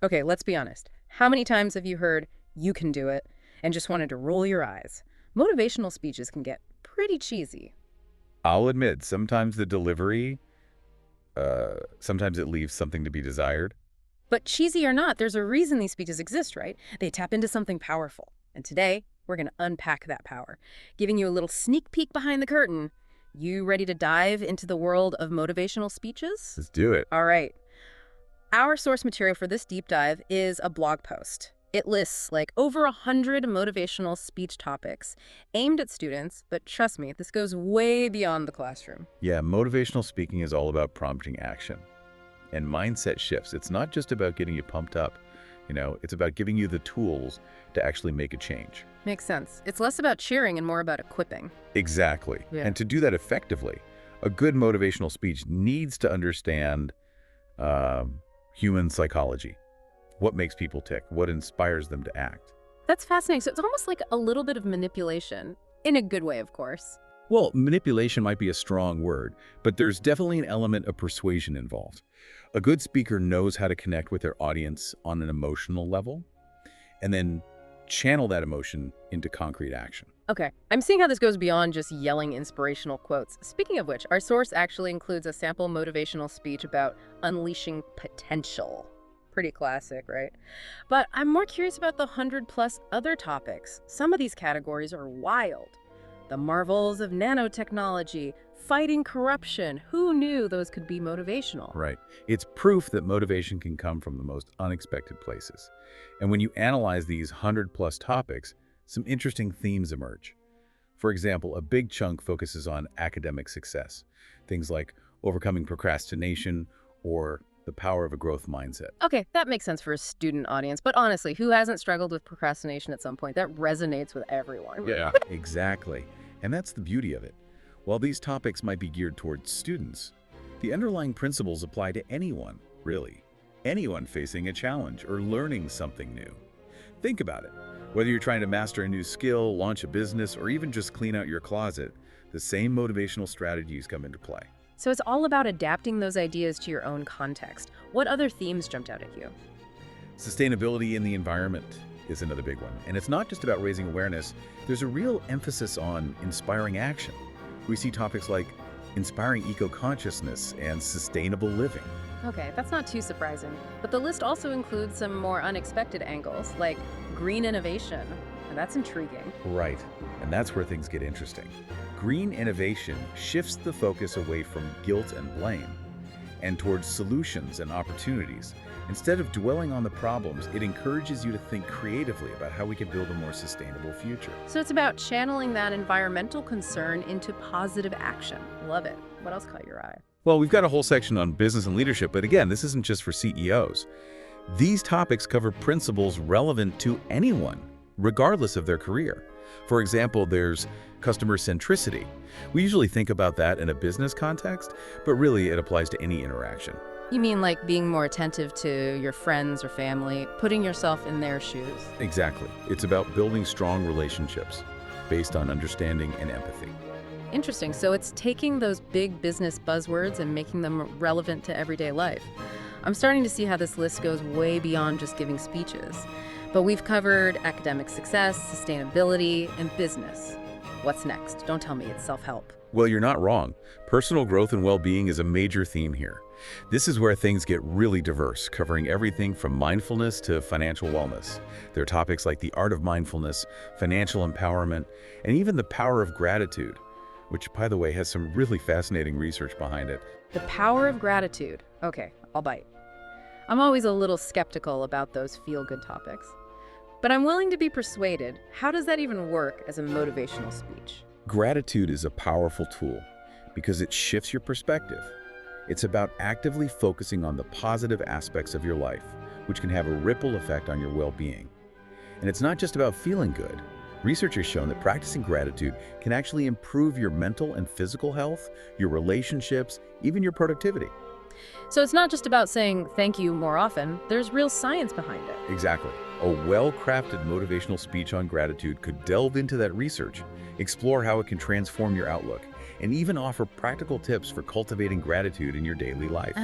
Okay, let's be honest. How many times have you heard, "You can do it," and just wanted to roll your eyes? Motivational speeches can get pretty cheesy. I'll admit, sometimes the delivery, sometimes it leaves something to be desired. But cheesy or not, there's a reason these speeches exist, right? They tap into something powerful. And today, we're going to unpack that power, giving you a little sneak peek behind the curtain. You ready to dive into the world of motivational speeches? Let's do it. All right. Our source material for this deep dive is a blog post. It lists like over 100 motivational speech topics aimed at students, but trust me, this goes way beyond the classroom. Yeah, motivational speaking is all about prompting action and mindset shifts. It's not just about getting you pumped up. It's about giving you the tools to actually make a change. Makes sense. It's less about cheering and more about equipping. Exactly. Yeah. And to do that effectively, a good motivational speech needs to understand human psychology. What makes people tick? What inspires them to act? That's fascinating. So it's almost like a little bit of manipulation, in a good way, of course. Well, manipulation might be a strong word, but there's definitely an element of persuasion involved. A good speaker knows how to connect with their audience on an emotional level and then channel that emotion into concrete action. Okay, I'm seeing how this goes beyond just yelling inspirational quotes. Speaking of which, our source actually includes a sample motivational speech about unleashing potential. Pretty classic, right? But I'm more curious about the 100+ other topics. Some of these categories are wild. The marvels of nanotechnology, fighting corruption. Who knew those could be motivational? Right. It's proof that motivation can come from the most unexpected places. And when you analyze these 100+ topics, some interesting themes emerge. For example, a big chunk focuses on academic success, things like overcoming procrastination or the power of a growth mindset. Okay, that makes sense for a student audience, but honestly, who hasn't struggled with procrastination at some point? That resonates with everyone. Yeah. Exactly. And that's the beauty of it. While these topics might be geared towards students, the underlying principles apply to anyone, really. Anyone facing a challenge or learning something new. Think about it. Whether you're trying to master a new skill, launch a business, or even just clean out your closet, the same motivational strategies come into play. So it's all about adapting those ideas to your own context. What other themes jumped out at you? Sustainability in the environment is another big one. And it's not just about raising awareness. There's a real emphasis on inspiring action. We see topics like inspiring eco-consciousness and sustainable living. Okay, that's not too surprising. But the list also includes some more unexpected angles, like green innovation. And that's intriguing. Right. And that's where things get interesting. Green innovation shifts the focus away from guilt and blame and towards solutions and opportunities. Instead of dwelling on the problems, it encourages you to think creatively about how we can build a more sustainable future. So it's about channeling that environmental concern into positive action. Love it. What else caught your eye? Well, we've got a whole section on business and leadership, but again, this isn't just for CEOs. These topics cover principles relevant to anyone, regardless of their career. For example, there's customer centricity. We usually think about that in a business context, but really it applies to any interaction. You mean like being more attentive to your friends or family, putting yourself in their shoes? Exactly. It's about building strong relationships based on understanding and empathy. Interesting. So it's taking those big business buzzwords and making them relevant to everyday life. I'm starting to see how this list goes way beyond just giving speeches. But we've covered academic success, sustainability, and business. What's next? Don't tell me it's self-help. Well, you're not wrong. Personal growth and well-being is a major theme here. This is where things get really diverse, covering everything from mindfulness to financial wellness. There are topics like the art of mindfulness, financial empowerment, and even the power of gratitude, which, by the way, has some really fascinating research behind it. The power of gratitude. Okay, I'll bite. I'm always a little skeptical about those feel-good topics. But I'm willing to be persuaded. How does that even work as a motivational speech? Gratitude is a powerful tool because it shifts your perspective. It's about actively focusing on the positive aspects of your life, which can have a ripple effect on your well-being. And it's not just about feeling good. Research has shown that practicing gratitude can actually improve your mental and physical health, your relationships, even your productivity. So it's not just about saying thank you more often. There's real science behind it. Exactly. A well-crafted motivational speech on gratitude could delve into that research, explore how it can transform your outlook, and even offer practical tips for cultivating gratitude in your daily life.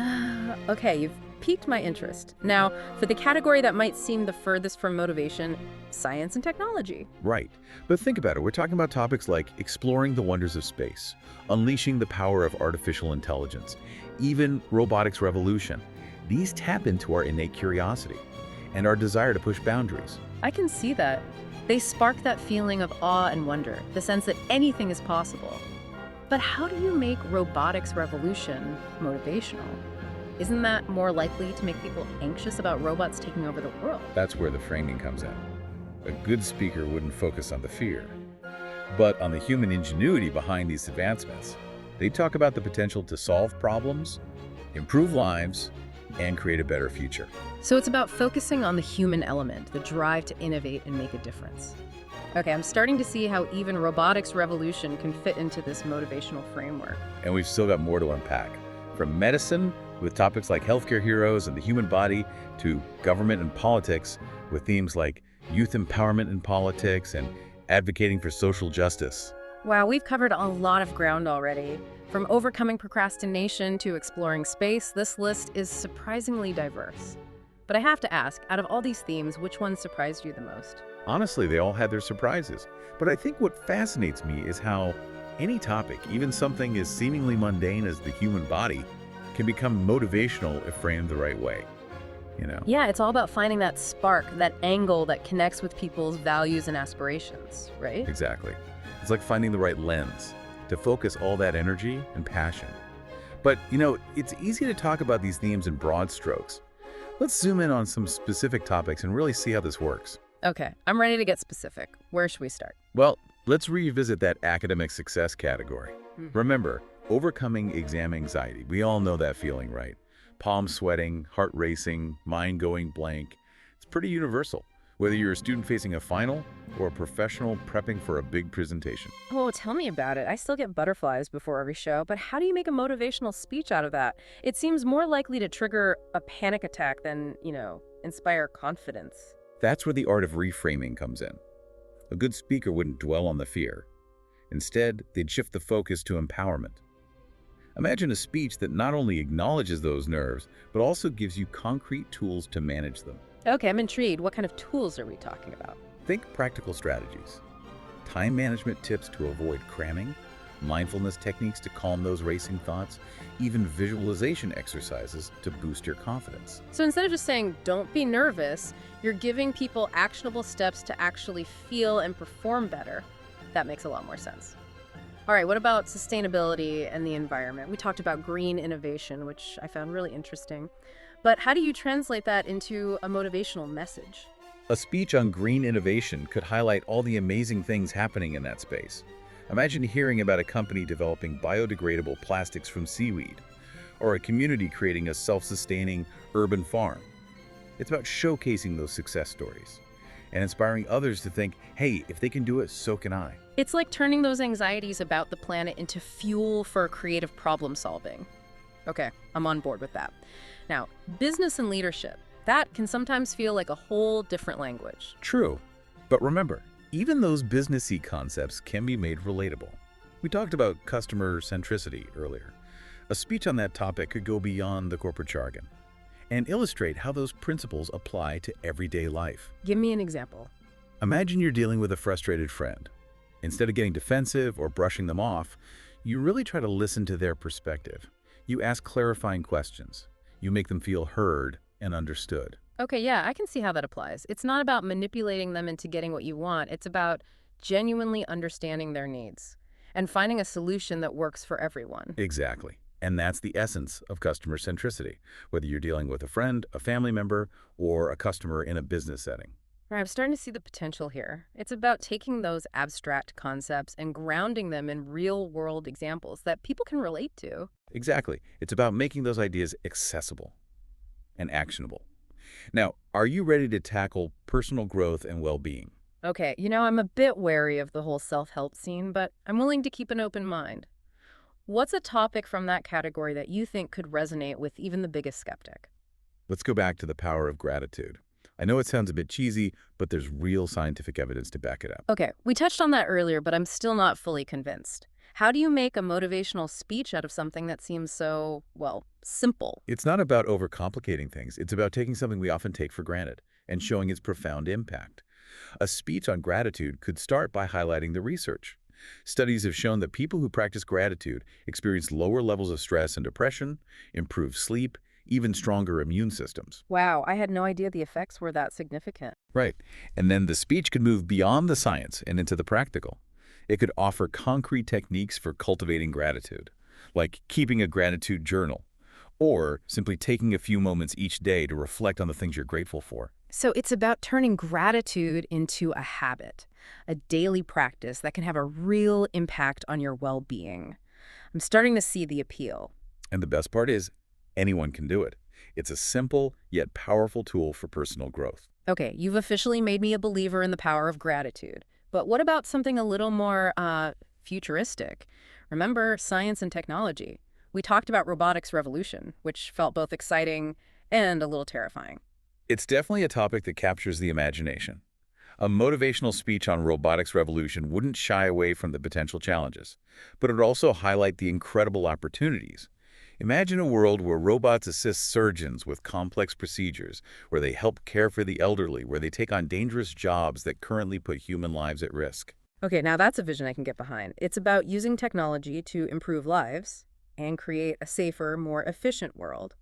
Okay, you've piqued my interest. Now, for the category that might seem the furthest from motivation, science and technology. Right. But think about it. We're talking about topics like exploring the wonders of space, unleashing the power of artificial intelligence, even robotics revolution. These tap into our innate curiosity and our desire to push boundaries. I can see that. They spark that feeling of awe and wonder, the sense that anything is possible. But how do you make robotics revolution motivational? Isn't that more likely to make people anxious about robots taking over the world? That's where the framing comes in. A good speaker wouldn't focus on the fear, but on the human ingenuity behind these advancements. They talk about the potential to solve problems, improve lives, and create a better future. So it's about focusing on the human element, the drive to innovate and make a difference. Okay, I'm starting to see how even robotics revolution can fit into this motivational framework. And we've still got more to unpack. From medicine, with topics like healthcare heroes and the human body, to government and politics, with themes like youth empowerment in politics and advocating for social justice. Wow, we've covered a lot of ground already. From overcoming procrastination to exploring space, this list is surprisingly diverse. But I have to ask, out of all these themes, which one surprised you the most? Honestly, they all had their surprises. But I think what fascinates me is how any topic, even something as seemingly mundane as the human body, can become motivational if framed the right way. Yeah, it's all about finding that spark, that angle that connects with people's values and aspirations, right? Exactly. It's like finding the right lens to focus all that energy and passion. But, it's easy to talk about these themes in broad strokes. Let's zoom in on some specific topics and really see how this works. Okay, I'm ready to get specific. Where should we start? Well, let's revisit that academic success category. Remember, overcoming exam anxiety. We all know that feeling, right? Palms sweating, heart racing, mind going blank. It's pretty universal, whether you're a student facing a final or a professional prepping for a big presentation. Oh, tell me about it. I still get butterflies before every show, but how do you make a motivational speech out of that? It seems more likely to trigger a panic attack than, inspire confidence. That's where the art of reframing comes in. A good speaker wouldn't dwell on the fear. Instead, they'd shift the focus to empowerment. Imagine a speech that not only acknowledges those nerves, but also gives you concrete tools to manage them. Okay, I'm intrigued. What kind of tools are we talking about? Think practical strategies. Time management tips to avoid cramming, mindfulness techniques to calm those racing thoughts, even visualization exercises to boost your confidence. So instead of just saying, don't be nervous, you're giving people actionable steps to actually feel and perform better. That makes a lot more sense. All right, what about sustainability and the environment? We talked about green innovation, which I found really interesting. But how do you translate that into a motivational message? A speech on green innovation could highlight all the amazing things happening in that space. Imagine hearing about a company developing biodegradable plastics from seaweed, or a community creating a self-sustaining urban farm. It's about showcasing those success stories and inspiring others to think, hey, if they can do it, so can I. It's like turning those anxieties about the planet into fuel for creative problem solving. Okay, I'm on board with that. Now, business and leadership, that can sometimes feel like a whole different language. True, but remember, even those businessy concepts can be made relatable. We talked about customer centricity earlier. A speech on that topic could go beyond the corporate jargon and illustrate how those principles apply to everyday life. Give me an example. Imagine you're dealing with a frustrated friend. Instead of getting defensive or brushing them off, you really try to listen to their perspective. You ask clarifying questions. You make them feel heard and understood. Okay, yeah, I can see how that applies. It's not about manipulating them into getting what you want. It's about genuinely understanding their needs and finding a solution that works for everyone. Exactly. And that's the essence of customer centricity, whether you're dealing with a friend, a family member, or a customer in a business setting. Right, I'm starting to see the potential here. It's about taking those abstract concepts and grounding them in real-world examples that people can relate to. Exactly. It's about making those ideas accessible and actionable. Now, are you ready to tackle personal growth and well-being? Okay, I'm a bit wary of the whole self-help scene, but I'm willing to keep an open mind. What's a topic from that category that you think could resonate with even the biggest skeptic? Let's go back to the power of gratitude. I know it sounds a bit cheesy, but there's real scientific evidence to back it up. Okay, we touched on that earlier, but I'm still not fully convinced. How do you make a motivational speech out of something that seems so, well, simple? It's not about overcomplicating things. It's about taking something we often take for granted and showing its profound impact. A speech on gratitude could start by highlighting the research. Studies have shown that people who practice gratitude experience lower levels of stress and depression, improved sleep, even stronger immune systems. Wow, I had no idea the effects were that significant. Right. And then the speech could move beyond the science and into the practical. It could offer concrete techniques for cultivating gratitude, like keeping a gratitude journal, or simply taking a few moments each day to reflect on the things you're grateful for. So it's about turning gratitude into a habit, a daily practice that can have a real impact on your well-being. I'm starting to see the appeal. And the best part is, anyone can do it. It's a simple yet powerful tool for personal growth. Okay, you've officially made me a believer in the power of gratitude. But what about something a little more futuristic? Remember science and technology. We talked about robotics revolution, which felt both exciting and a little terrifying. It's definitely a topic that captures the imagination. A motivational speech on robotics revolution wouldn't shy away from the potential challenges, but it would also highlight the incredible opportunities. Imagine a world where robots assist surgeons with complex procedures, where they help care for the elderly, where they take on dangerous jobs that currently put human lives at risk. Okay, now that's a vision I can get behind. It's about using technology to improve lives and create a safer, more efficient world.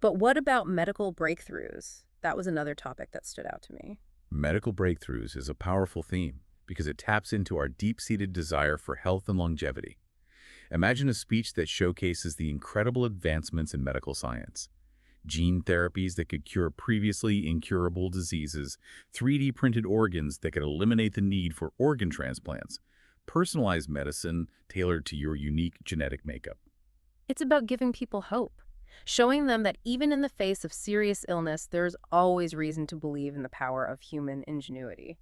But what about medical breakthroughs? That was another topic that stood out to me. Medical breakthroughs is a powerful theme because it taps into our deep-seated desire for health and longevity. Imagine a speech that showcases the incredible advancements in medical science. Gene therapies that could cure previously incurable diseases, 3D printed organs that could eliminate the need for organ transplants, personalized medicine tailored to your unique genetic makeup. It's about giving people hope, showing them that even in the face of serious illness, there's always reason to believe in the power of human ingenuity.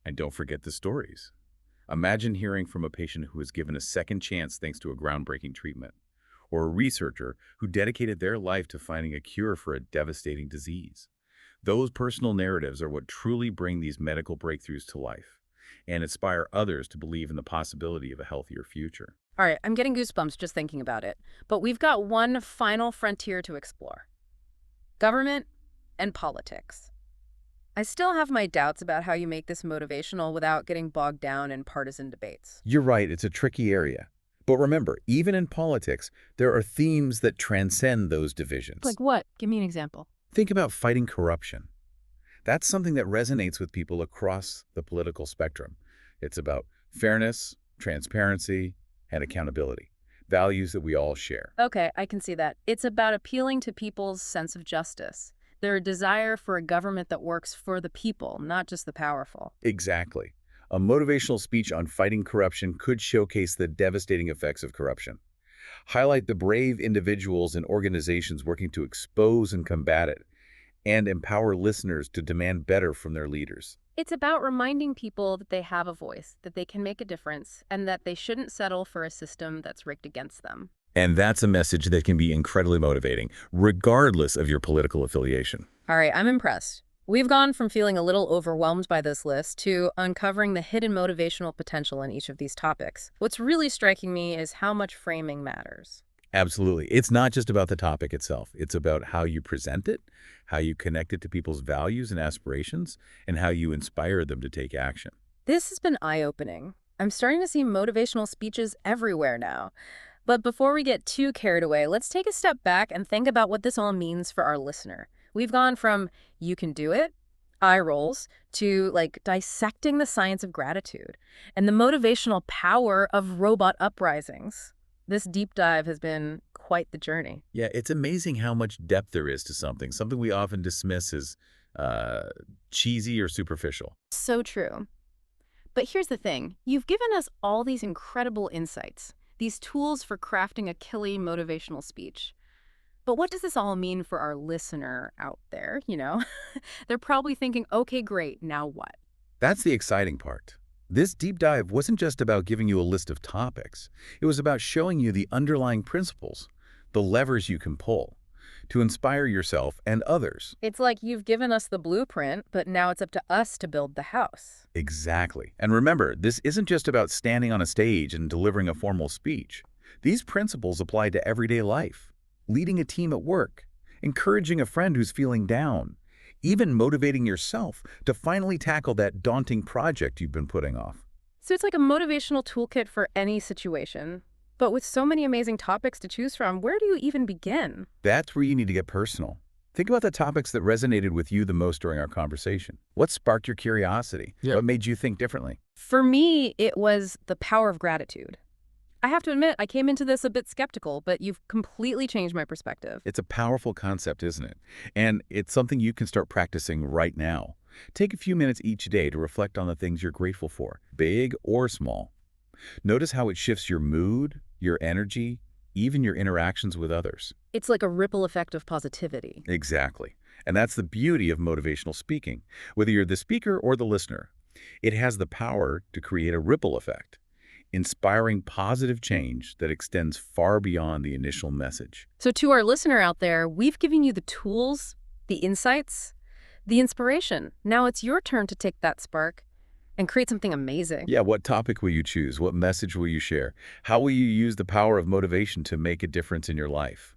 And don't forget the stories. Imagine hearing from a patient who was given a second chance thanks to a groundbreaking treatment, or a researcher who dedicated their life to finding a cure for a devastating disease. Those personal narratives are what truly bring these medical breakthroughs to life and inspire others to believe in the possibility of a healthier future. All right, I'm getting goosebumps just thinking about it. But we've got one final frontier to explore: government and politics. I still have my doubts about how you make this motivational without getting bogged down in partisan debates. You're right, it's a tricky area. But remember, even in politics, there are themes that transcend those divisions. Like what? Give me an example. Think about fighting corruption. That's something that resonates with people across the political spectrum. It's about fairness, transparency, and accountability, values that we all share. Okay, I can see that. It's about appealing to people's sense of justice, their desire for a government that works for the people, not just the powerful. Exactly. A motivational speech on fighting corruption could showcase the devastating effects of corruption, highlight the brave individuals and organizations working to expose and combat it, and empower listeners to demand better from their leaders. It's about reminding people that they have a voice, that they can make a difference, and that they shouldn't settle for a system that's rigged against them. And that's a message that can be incredibly motivating, regardless of your political affiliation. All right, I'm impressed. We've gone from feeling a little overwhelmed by this list to uncovering the hidden motivational potential in each of these topics. What's really striking me is how much framing matters. Absolutely. It's not just about the topic itself. It's about how you present it, how you connect it to people's values and aspirations, and how you inspire them to take action. This has been eye-opening. I'm starting to see motivational speeches everywhere now. But before we get too carried away, let's take a step back and think about what this all means for our listener. We've gone from "you can do it," eye rolls, to dissecting the science of gratitude and the motivational power of robot uprisings. This deep dive has been quite the journey. Yeah, it's amazing how much depth there is to something we often dismiss as cheesy or superficial. So true. But here's the thing. You've given us all these incredible insights, these tools for crafting a killing motivational speech. But what does this all mean for our listener out there, They're probably thinking, okay, great, now what? That's the exciting part. This deep dive wasn't just about giving you a list of topics. It was about showing you the underlying principles, the levers you can pull. to inspire yourself and others. It's like you've given us the blueprint, but now it's up to us to build the house. Exactly. And remember, this isn't just about standing on a stage and delivering a formal speech. These principles apply to everyday life, leading a team at work, encouraging a friend who's feeling down, even motivating yourself to finally tackle that daunting project you've been putting off. So it's like a motivational toolkit for any situation. But with so many amazing topics to choose from, where do you even begin? That's where you need to get personal. Think about the topics that resonated with you the most during our conversation. What sparked your curiosity? Yeah. What made you think differently? For me, it was the power of gratitude. I have to admit, I came into this a bit skeptical, but you've completely changed my perspective. It's a powerful concept, isn't it? And it's something you can start practicing right now. Take a few minutes each day to reflect on the things you're grateful for, big or small. Notice how it shifts your mood, your energy, even your interactions with others. It's like a ripple effect of positivity. Exactly. And that's the beauty of motivational speaking. Whether you're the speaker or the listener, it has the power to create a ripple effect, inspiring positive change that extends far beyond the initial message. So to our listener out there, we've given you the tools, the insights, the inspiration. Now it's your turn to take that spark and create something amazing. Yeah, what topic will you choose? What message will you share? How will you use the power of motivation to make a difference in your life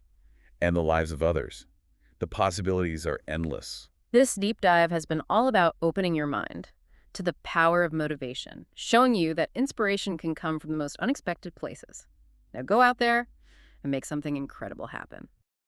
and the lives of others? The possibilities are endless. This deep dive has been all about opening your mind to the power of motivation, showing you that inspiration can come from the most unexpected places. Now go out there and make something incredible happen.